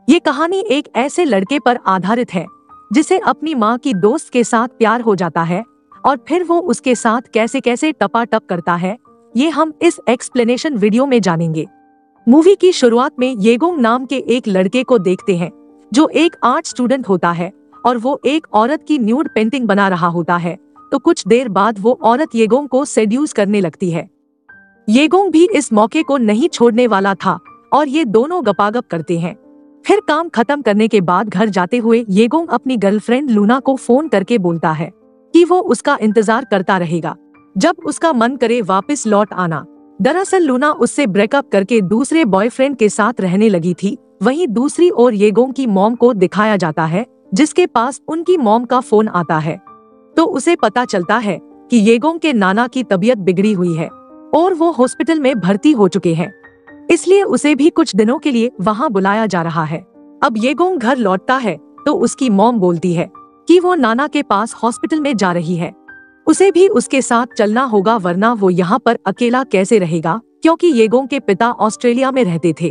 ये कहानी एक ऐसे लड़के पर आधारित है जिसे अपनी माँ की दोस्त के साथ प्यार हो जाता है और फिर वो उसके साथ कैसे कैसे टपाटप करता है, ये हम इस एक्सप्लेनेशन वीडियो में जानेंगे। मूवी की शुरुआत में येगोंग नाम के एक लड़के को देखते हैं जो एक आर्ट स्टूडेंट होता है और वो एक औरत की न्यूड पेंटिंग बना रहा होता है। तो कुछ देर बाद वो औरत येगोंग को सेड्यूस करने लगती है। येगोंग भी इस मौके को नहीं छोड़ने वाला था और ये दोनों गपागप करते हैं। फिर काम खत्म करने के बाद घर जाते हुए येगोंग अपनी गर्लफ्रेंड लूना को फोन करके बोलता है कि वो उसका इंतजार करता रहेगा जब उसका मन करे वापस लौट आना। दरअसल लूना उससे ब्रेकअप करके दूसरे बॉयफ्रेंड के साथ रहने लगी थी। वहीं दूसरी ओर येगोंग की मॉम को दिखाया जाता है जिसके पास उनकी मॉम का फोन आता है तो उसे पता चलता है कि येगोंग के नाना की तबीयत बिगड़ी हुई है और वो हॉस्पिटल में भर्ती हो चुके हैं, इसलिए उसे भी कुछ दिनों के लिए वहाँ बुलाया जा रहा है। अब येगोंग घर लौटता है तो उसकी मॉम बोलती है कि वो नाना के पास हॉस्पिटल में जा रही है, उसे भी उसके साथ चलना होगा वरना वो यहाँ पर अकेला कैसे रहेगा, क्योंकि येगोंग के पिता ऑस्ट्रेलिया में रहते थे।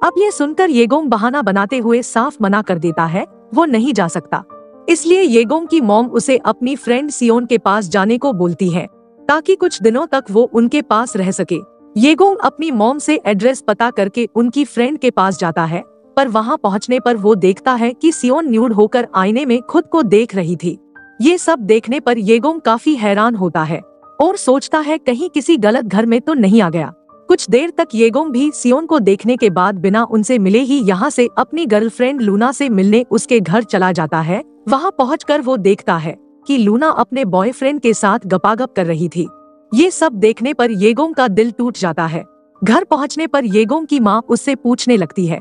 अब ये सुनकर येगोंग बहाना बनाते हुए साफ मना कर देता है, वो नहीं जा सकता। इसलिए येगोंग की मॉम उसे अपनी फ्रेंड सियोन के पास जाने को बोलती है ताकि कुछ दिनों तक वो उनके पास रह सके। येगोंग अपनी मॉम से एड्रेस पता करके उनकी फ्रेंड के पास जाता है, पर वहाँ पहुँचने पर वो देखता है कि सियोन न्यूड होकर आईने में खुद को देख रही थी। ये सब देखने पर येगोंग काफी हैरान होता है और सोचता है कहीं किसी गलत घर में तो नहीं आ गया। कुछ देर तक येगोंग भी सियोन को देखने के बाद बिना उनसे मिले ही यहाँ से अपनी गर्लफ्रेंड लूना से मिलने उसके घर चला जाता है। वहाँ पहुंचकर वो देखता है कि लूना अपने बॉयफ्रेंड के साथ गपागप कर रही थी। ये सब देखने पर येगोंग का दिल टूट जाता है। घर पहुंचने पर येगोंग की माँ उससे पूछने लगती है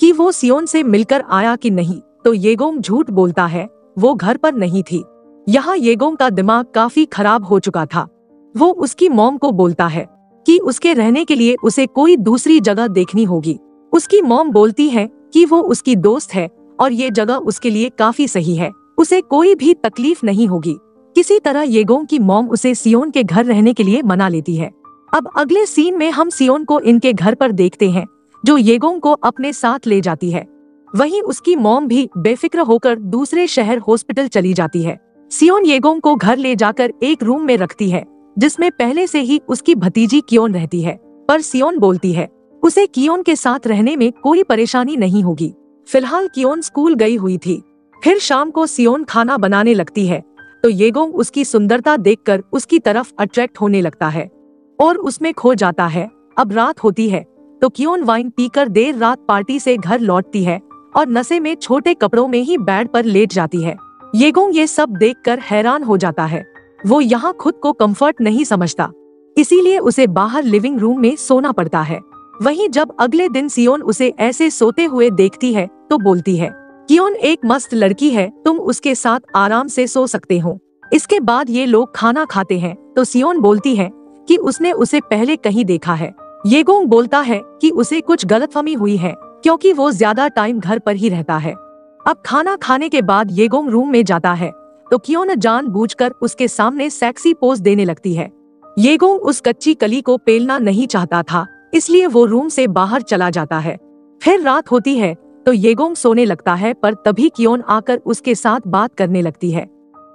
कि वो सियोन से मिलकर आया कि नहीं, तो येगोंग झूठ बोलता है, वो घर पर नहीं थी। यहाँ येगोंग का दिमाग काफी खराब हो चुका था। वो उसकी मॉम को बोलता है कि उसके रहने के लिए उसे कोई दूसरी जगह देखनी होगी। उसकी मॉम बोलती है कि वो उसकी दोस्त है और ये जगह उसके लिए काफी सही है, उसे कोई भी तकलीफ नहीं होगी। किसी तरह येगोंग की मॉम उसे सियोन के घर रहने के लिए मना लेती है। अब अगले सीन में हम सियोन को इनके घर पर देखते हैं जो येगोंग को अपने साथ ले जाती है। वहीं उसकी मॉम भी बेफिक्र होकर दूसरे शहर हॉस्पिटल चली जाती है। सियोन येगोंग को घर ले जाकर एक रूम में रखती है जिसमें पहले से ही उसकी भतीजी कियोन रहती है, पर सियोन बोलती है उसे कियोन के साथ रहने में कोई परेशानी नहीं होगी। फिलहाल कियोन स्कूल गई हुई थी। फिर शाम को सियोन खाना बनाने लगती है तो येगोंग उसकी सुंदरता देखकर उसकी तरफ अट्रैक्ट होने लगता है और उसमें खो जाता है। अब रात होती है तो कियोन वाइन पीकर देर रात पार्टी से घर लौटती है और नशे में छोटे कपड़ों में ही बेड पर लेट जाती है। येगोंग ये सब देखकर हैरान हो जाता है। वो यहाँ खुद को कंफर्ट नहीं समझता, इसीलिए उसे बाहर लिविंग रूम में सोना पड़ता है। वहीं जब अगले दिन सियोन उसे ऐसे सोते हुए देखती है तो बोलती है कियोन एक मस्त लड़की है, तुम उसके साथ आराम से सो सकते हो। इसके बाद ये लोग खाना खाते हैं तो सियोन बोलती है कि उसने उसे पहले कहीं देखा है। येगोंग बोलता है कि उसे कुछ गलतफहमी हुई है क्योंकि वो ज्यादा टाइम घर पर ही रहता है। अब खाना खाने के बाद येगोंग रूम में जाता है तो कियोन जानबूझकर उसके सामने सेक्सी पोज देने लगती है। येगोंग उस कच्ची कली को पेलना नहीं चाहता था, इसलिए वो रूम से बाहर चला जाता है। फिर रात होती है तो येगोंग सोने लगता है, पर तभी कियोन आकर उसके साथ बात करने लगती है।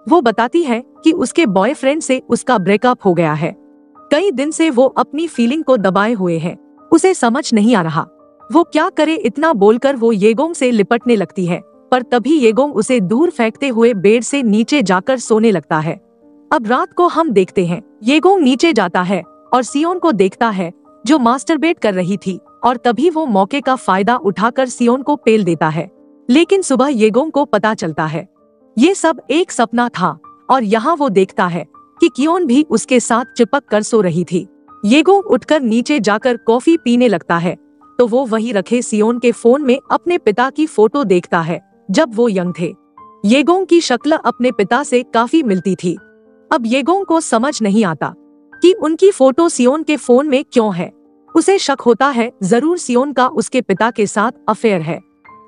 वो बताती है कि उसके बॉयफ्रेंड से उसका ब्रेकअप हो गया है। कई दिन से वो अपनी फीलिंग को दबाए हुए है, उसे समझ नहीं आ रहा वो क्या करे। इतना बोलकर वो येगोंग से लिपटने लगती है, पर तभी येगोंग उसे दूर फेंकते हुए बेड से नीचे जाकर सोने लगता है। अब रात को हम देखते हैं येगोंग नीचे जाता है और सियोन को देखता है जो मास्टरबेट कर रही थी, और तभी वो मौके का फायदा उठाकर सियोन को पेल देता है। लेकिन सुबह येगोंग को पता चलता है ये सब एक सपना था और यहाँ वो देखता है कि कियोन भी उसके साथ चिपक कर सो रही थी। येगोंग उठकर नीचे जाकर कॉफी पीने लगता है तो वो वहीं रखे सियोन के फोन में अपने पिता की फोटो देखता है जब वो यंग थे। येगोंग की शक्ल अपने पिता से काफी मिलती थी। अब येगोंग को समझ नहीं आता कि उनकी फोटो सियोन के फोन में क्यों है। उसे शक होता है जरूर सियोन का उसके पिता के साथ अफेयर है।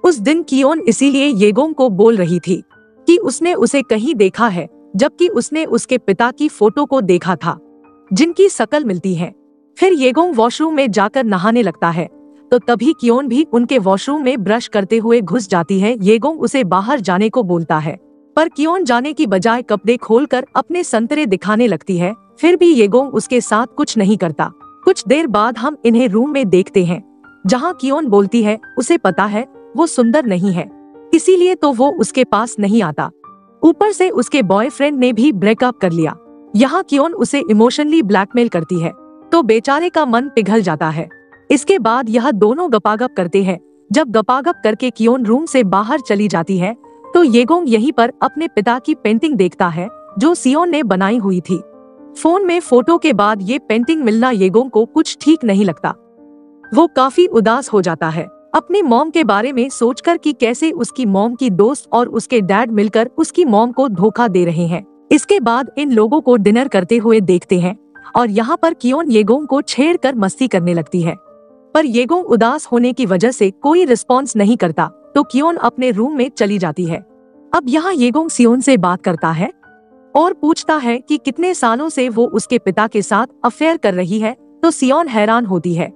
उस दिन कियोन इसीलिए येगोंग को बोल रही थी कि उसने उसे कहीं देखा है, जबकि उसने उसके पिता की फोटो को देखा था जिनकी शक्ल मिलती है। फिर येगोंग वॉशरूम में जाकर नहाने लगता है तो तभी कियोन भी उनके वॉशरूम में ब्रश करते हुए घुस जाती है। येगोंग उसे बाहर जाने को बोलता है, पर कियोन जाने की बजाय कपड़े खोलकर अपने संतरे दिखाने लगती है। फिर भी येगोंग उसके साथ कुछ नहीं करता। कुछ देर बाद हम इन्हें रूम में देखते हैं, जहां कियोन बोलती है उसे पता है वो सुंदर नहीं है, इसीलिए तो वो उसके पास नहीं आता। ऊपर से उसके बॉयफ्रेंड ने भी ब्रेकअप कर लिया। यहाँ कियोन उसे इमोशनली ब्लैकमेल करती है, तो बेचारे का मन पिघल जाता है। इसके बाद यह दोनों गपागप करते हैं। जब गपागप करके कियोन रूम से बाहर चली जाती है, तो येगोंग यहीं पर अपने पिता की पेंटिंग देखता है जो सियोन ने बनाई हुई थी। फोन में फोटो के बाद ये पेंटिंग मिलना येगोंग को कुछ ठीक नहीं लगता। वो काफी उदास हो जाता है, अपनी मॉम के बारे में सोचकर कि कैसे उसकी मॉम की दोस्त और उसके डैड मिलकर उसकी मॉम को धोखा दे रहे हैं। इसके बाद इन लोगों को डिनर करते हुए देखते हैं और यहाँ पर कियोन येगोंग को छेड़कर मस्ती करने लगती है, पर येगोंग उदास होने की वजह से कोई रिस्पॉन्स नहीं करता, तो कियोन अपने रूम में चली जाती है। अब यहाँ येगोंग सियोन से बात करता है और पूछता है कि कितने सालों से वो उसके पिता के साथ अफेयर कर रही है, तो सियोन हैरान होती है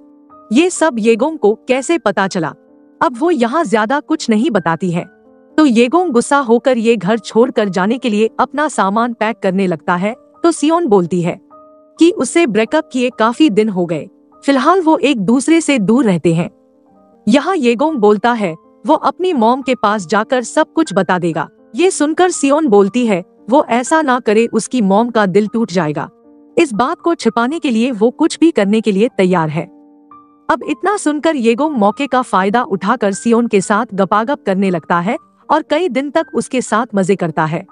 ये सब येगोंग को कैसे पता चला। अब वो यहाँ ज्यादा कुछ नहीं बताती है, तो येगोंग गुस्सा होकर ये घर छोड़कर जाने के लिए अपना सामान पैक करने लगता है। तो सियोन बोलती है कि उससे ब्रेकअप किए काफी दिन हो गए, फिलहाल वो एक दूसरे से दूर रहते हैं। यहाँ येगोंग बोलता है वो अपनी मॉम के पास जाकर सब कुछ बता देगा। ये सुनकर सियोन बोलती है वो ऐसा ना करे, उसकी मॉम का दिल टूट जाएगा। इस बात को छिपाने के लिए वो कुछ भी करने के लिए तैयार है। अब इतना सुनकर येगोंग मौके का फायदा उठाकर सियोन के साथ गपागप करने लगता है और कई दिन तक उसके साथ मजे करता है।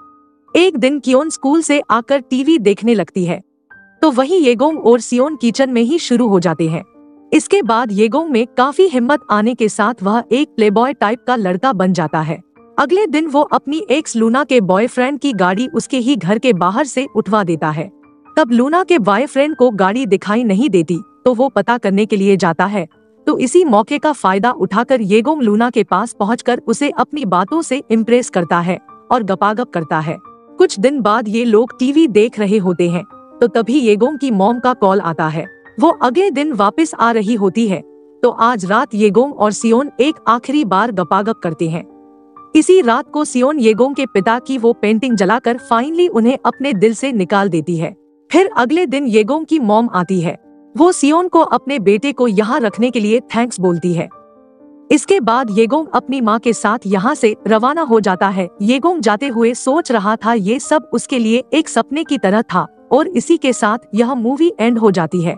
एक दिन कियोन स्कूल से आकर टीवी देखने लगती है, तो वहीं येगोंग और सियोन किचन में ही शुरू हो जाते हैं। इसके बाद येगोंग में काफी हिम्मत आने के साथ वह एक प्लेबॉय टाइप का लड़का बन जाता है। अगले दिन वो अपनी एक्स लूना के बॉयफ्रेंड की गाड़ी उसके ही घर के बाहर से उठवा देता है। तब लूना के बॉयफ्रेंड को गाड़ी दिखाई नहीं देती, तो वो पता करने के लिए जाता है। तो इसी मौके का फायदा उठाकर येगोंग लूना के पास पहुंचकर उसे अपनी बातों से इम्प्रेस करता है और गपागप करता है। कुछ दिन बाद ये लोग टीवी देख रहे होते हैं, तो तभी येगोंग की मॉम का कॉल आता है। वो अगले दिन वापस आ रही होती है, तो आज रात येगोंग और सियोन एक आखिरी बार गपागप करते हैं। इसी रात को सियोन येगोंग के पिता की वो पेंटिंग जलाकर फाइनली उन्हें अपने दिल से निकाल देती है। फिर अगले दिन येगोंग की मॉम आती है। वो सियोन को अपने बेटे को यहाँ रखने के लिए थैंक्स बोलती है। इसके बाद येगोंग अपनी माँ के साथ यहाँ से रवाना हो जाता है। येगोंग जाते हुए सोच रहा था ये सब उसके लिए एक सपने की तरह था, और इसी के साथ यह मूवी एंड हो जाती है।